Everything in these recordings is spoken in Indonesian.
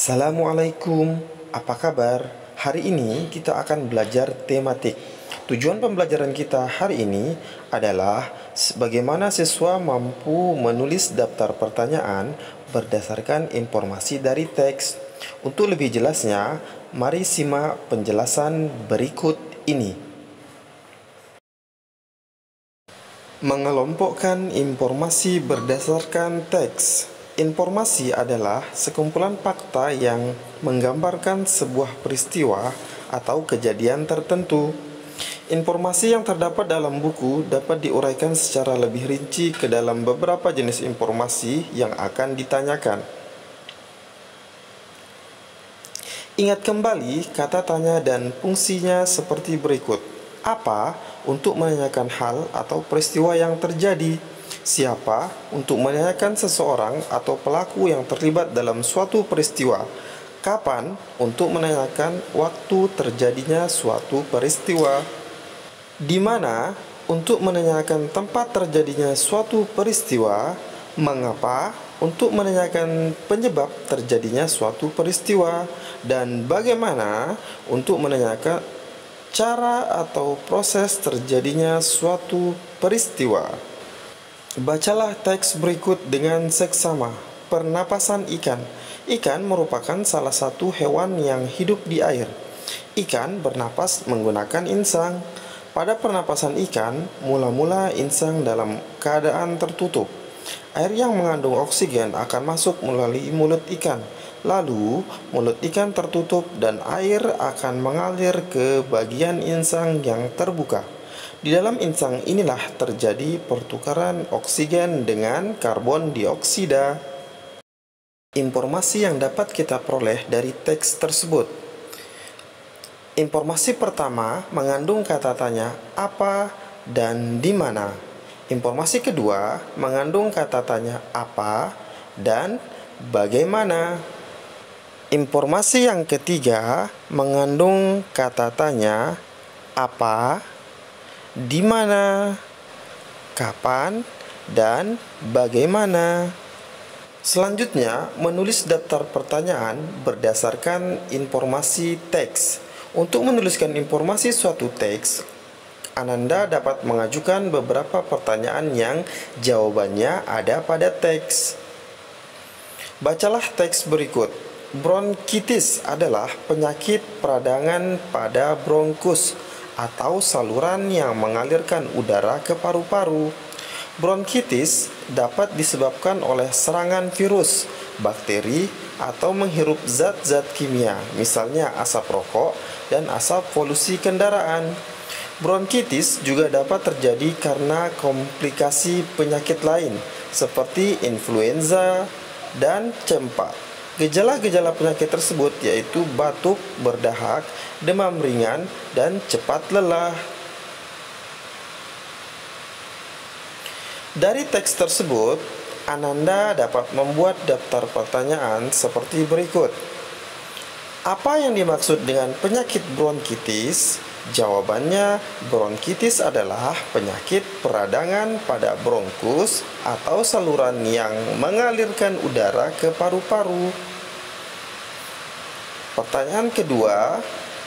Assalamualaikum, apa kabar? Hari ini kita akan belajar tematik. Tujuan pembelajaran kita hari ini adalah bagaimana siswa mampu menulis daftar pertanyaan berdasarkan informasi dari teks. Untuk lebih jelasnya, mari simak penjelasan berikut ini. Mengelompokkan informasi berdasarkan teks. Informasi adalah sekumpulan fakta yang menggambarkan sebuah peristiwa atau kejadian tertentu. Informasi yang terdapat dalam buku dapat diuraikan secara lebih rinci ke dalam beberapa jenis informasi yang akan ditanyakan. Ingat kembali kata tanya dan fungsinya seperti berikut. Apa? Untuk menanyakan hal atau peristiwa yang terjadi. Siapa? Untuk menanyakan seseorang atau pelaku yang terlibat dalam suatu peristiwa. Kapan? Untuk menanyakan waktu terjadinya suatu peristiwa. Di mana? Untuk menanyakan tempat terjadinya suatu peristiwa. Mengapa? Untuk menanyakan penyebab terjadinya suatu peristiwa. Dan bagaimana? Untuk menanyakan cara atau proses terjadinya suatu peristiwa. Bacalah teks berikut dengan seksama. Pernapasan ikan. Ikan merupakan salah satu hewan yang hidup di air. Ikan bernapas menggunakan insang. Pada pernapasan ikan, mula-mula insang dalam keadaan tertutup. Air yang mengandung oksigen akan masuk melalui mulut ikan. Lalu, mulut ikan tertutup dan air akan mengalir ke bagian insang yang terbuka. Di dalam insang inilah terjadi pertukaran oksigen dengan karbon dioksida. Informasi yang dapat kita peroleh dari teks tersebut. Informasi pertama mengandung kata tanya apa dan di mana. Informasi kedua mengandung kata tanya apa dan bagaimana. Informasi yang ketiga mengandung kata tanya apa, di mana, kapan, dan bagaimana. Selanjutnya, menulis daftar pertanyaan berdasarkan informasi teks. Untuk menuliskan informasi suatu teks, Ananda dapat mengajukan beberapa pertanyaan yang jawabannya ada pada teks. Bacalah teks berikut. Bronkitis adalah penyakit peradangan pada bronkus atau saluran yang mengalirkan udara ke paru-paru. Bronkitis dapat disebabkan oleh serangan virus, bakteri, atau menghirup zat-zat kimia, misalnya asap rokok dan asap polusi kendaraan. Bronkitis juga dapat terjadi karena komplikasi penyakit lain, seperti influenza dan campak. Gejala-gejala penyakit tersebut yaitu batuk, berdahak, demam ringan, dan cepat lelah. Dari teks tersebut, Ananda dapat membuat daftar pertanyaan seperti berikut. Apa yang dimaksud dengan penyakit bronkitis? Jawabannya, bronkitis adalah penyakit peradangan pada bronkus atau saluran yang mengalirkan udara ke paru-paru. Pertanyaan kedua,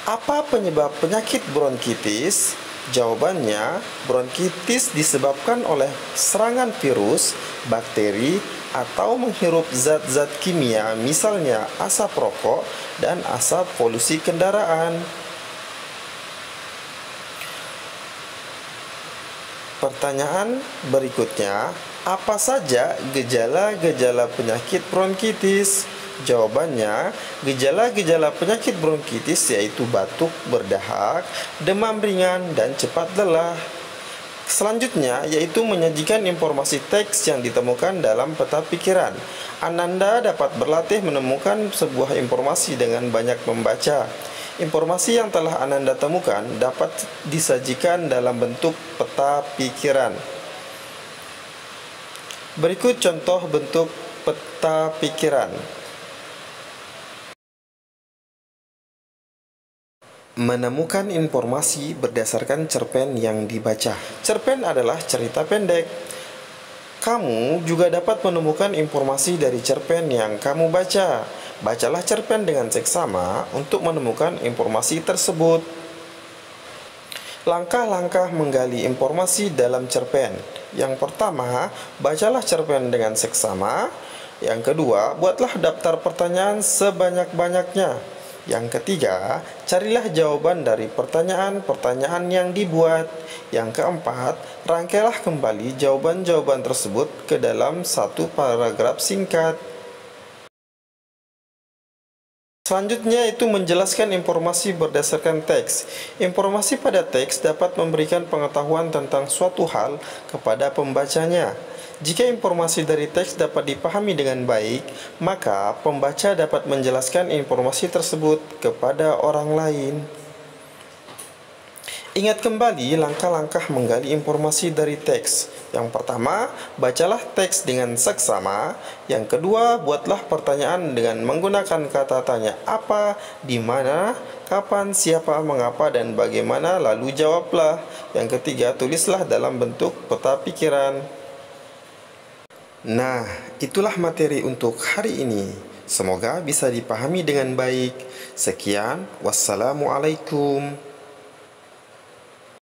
apa penyebab penyakit bronkitis? Jawabannya, bronkitis disebabkan oleh serangan virus, bakteri, atau menghirup zat-zat kimia, misalnya asap rokok dan asap polusi kendaraan. Pertanyaan berikutnya, apa saja gejala-gejala penyakit bronkitis? Jawabannya, gejala-gejala penyakit bronkitis yaitu batuk, berdahak, demam ringan, dan cepat lelah. Selanjutnya, yaitu menyajikan informasi teks yang ditemukan dalam peta pikiran. Ananda dapat berlatih menemukan sebuah informasi dengan banyak membaca. Informasi yang telah Ananda temukan dapat disajikan dalam bentuk peta pikiran. Berikut contoh bentuk peta pikiran. Menemukan informasi berdasarkan cerpen yang dibaca. Cerpen adalah cerita pendek. Kamu juga dapat menemukan informasi dari cerpen yang kamu baca. Bacalah cerpen dengan seksama untuk menemukan informasi tersebut. Langkah-langkah menggali informasi dalam cerpen. Yang pertama, bacalah cerpen dengan seksama. Yang kedua, buatlah daftar pertanyaan sebanyak-banyaknya. Yang ketiga, carilah jawaban dari pertanyaan-pertanyaan yang dibuat. Yang keempat, rangkailah kembali jawaban-jawaban tersebut ke dalam satu paragraf singkat. Selanjutnya itu menjelaskan informasi berdasarkan teks. Informasi pada teks dapat memberikan pengetahuan tentang suatu hal kepada pembacanya. Jika informasi dari teks dapat dipahami dengan baik, maka pembaca dapat menjelaskan informasi tersebut kepada orang lain. Ingat kembali langkah-langkah menggali informasi dari teks. Yang pertama, bacalah teks dengan seksama. Yang kedua, buatlah pertanyaan dengan menggunakan kata tanya apa, di mana, kapan, siapa, mengapa, dan bagaimana, lalu jawablah. Yang ketiga, tulislah dalam bentuk peta pikiran. Nah, itulah materi untuk hari ini. Semoga bisa dipahami dengan baik. Sekian, wassalamualaikum.